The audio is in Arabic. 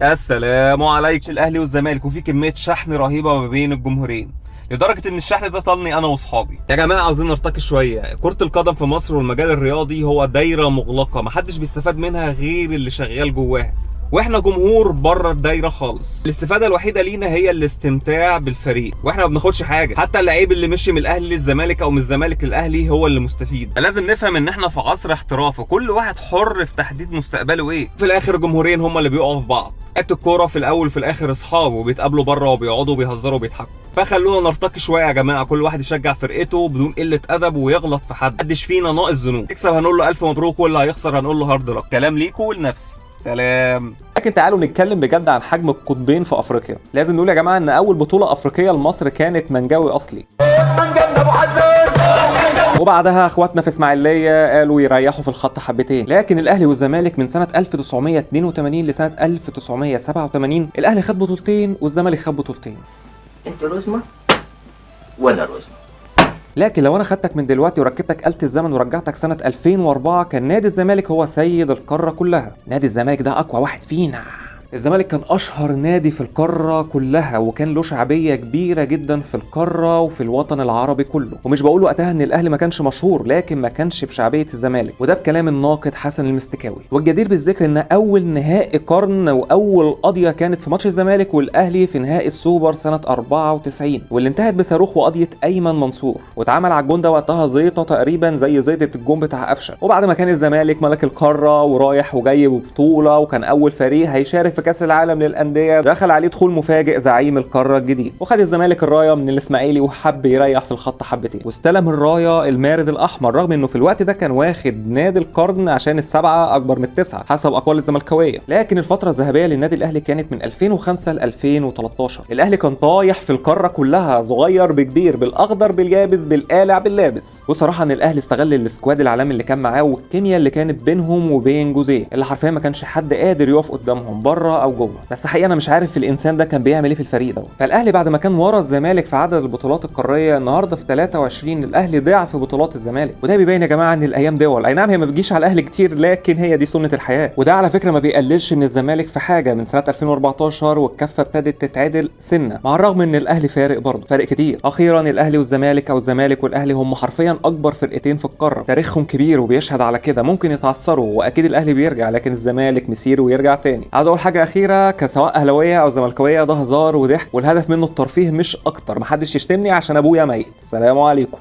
السلام عليكم. الاهلي والزمالك وفي كميه شحن رهيبه ما بين الجمهورين، لدرجه ان الشحن ده طالني انا واصحابي. يا جماعه عاوزين نرتقي شويه. كره القدم في مصر والمجال الرياضي هو دايره مغلقه، محدش بيستفاد منها غير اللي شغال جواها، واحنا جمهور بره الدايره خالص. الاستفاده الوحيده لينا هي الاستمتاع بالفريق، واحنا ما بناخدش حاجه. حتى اللعيب اللي مشي من الاهلي للزمالك او من الزمالك للاهلي هو اللي مستفيد. لازم نفهم ان احنا في عصر احتراف، وكل واحد حر في تحديد مستقبله ايه. في الاخر الجمهورين هم اللي بيقعوا في بعض. لعيبه الكوره في الاول وفي الاخر اصحاب، وبيتقابلوا بره وبيقعدوا وبيهزروا وبيضحكوا. فخلونا نرتقي شويه يا جماعه، كل واحد يشجع فرقته بدون قله ادب ويغلط في حد. محدش فينا ناقص ذنوب. يكسب هنقول له الف مبروك، واللي هيخسر هنقول له هارد لك. كلام ليكوا ولنفسي. سلام. لكن تعالوا نتكلم بجد عن حجم القطبين في افريقيا. لازم نقول يا جماعه ان اول بطوله افريقيه لمصر كانت منجوي اصلي، وبعدها اخواتنا في اسماعيليه قالوا يريحوا في الخط حبتين. لكن الاهلي والزمالك من سنه 1982 لسنه 1987 الاهلي خد بطولتين والزمالك خد بطولتين. انت رزمه وانا رزمه. لكن لو انا خدتك من دلوقتي وركبتك آلة الزمن ورجعتك سنة 2004 كان نادي الزمالك هو سيد القارة كلها. نادي الزمالك ده اقوى واحد فينا. الزمالك كان اشهر نادي في القارة كلها، وكان له شعبية كبيرة جدا في القارة وفي الوطن العربي كله. ومش بقول وقتها ان الاهلي ما كانش مشهور، لكن ما كانش بشعبية الزمالك، وده بكلام الناقد حسن المستكاوي. والجدير بالذكر ان اول نهائي قرن واول قضية كانت في ماتش الزمالك والاهلي في نهائي السوبر سنة 94، واللي انتهت بصاروخ وقضية ايمن منصور، واتعمل على الجون ده وقتها زيطة تقريبا زي زيطة الجون بتاع قفشه. وبعد ما كان الزمالك ملك القارة ورايح وجاي ببطولة، وكان اول فريق هيشارك في كاس العالم للانديه، دخل عليه دخول مفاجئ زعيم القاره الجديد، وخد الزمالك الرايه من الاسماعيلي وحب يريح في الخط حبتين، واستلم الرايه المارد الاحمر، رغم انه في الوقت ده كان واخد نادي القرن عشان السبعه اكبر من التسعه حسب اقوال الزملكاويه. لكن الفتره الذهبيه للنادي الاهلي كانت من 2005 ل 2013. الاهلي كان طايح في القاره كلها، صغير بكبير، بالاخضر باليابس، بالقالع باللابس. وصراحه ان الاهلي استغل السكواد العالمي اللي كان معاه والكيمياء اللي كانت بينهم وبين جوزيه، اللي حرفيا ما كانش حد قادر يقف قدامهم بره او جوه. بس حقيقه انا مش عارف الانسان ده كان بيعمل ايه في الفريق ده. فالاهلي بعد ما كان ورا الزمالك في عدد البطولات القاريه، النهارده في 23 الاهلي ضعف بطولات الزمالك. وده بيبين يا جماعه ان الايام دول، اي نعم هي ما بتجيش على الاهلي كتير، لكن هي دي سنه الحياه. وده على فكره ما بيقللش ان الزمالك في حاجه. من سنه 2014 والكفه ابتدت تتعدل سنه، مع الرغم ان الاهلي فارق برضه، فارق كتير. اخيرا الاهلي والزمالك او الزمالك والاهلي هم حرفيا اكبر فرقتين في القاره، تاريخهم كبير وبيشهد على كده. ممكن يتعثروا واكيد الاهلي بيرجع، لكن الزمالك مسير ويرجع تاني. عاوز اقول حاجه اخيره، سواء اهلاويه او زملكاويه، ده هزار وضحك، والهدف منه الترفيه مش اكتر. محدش يشتمني عشان ابويا ميت. سلام عليكم.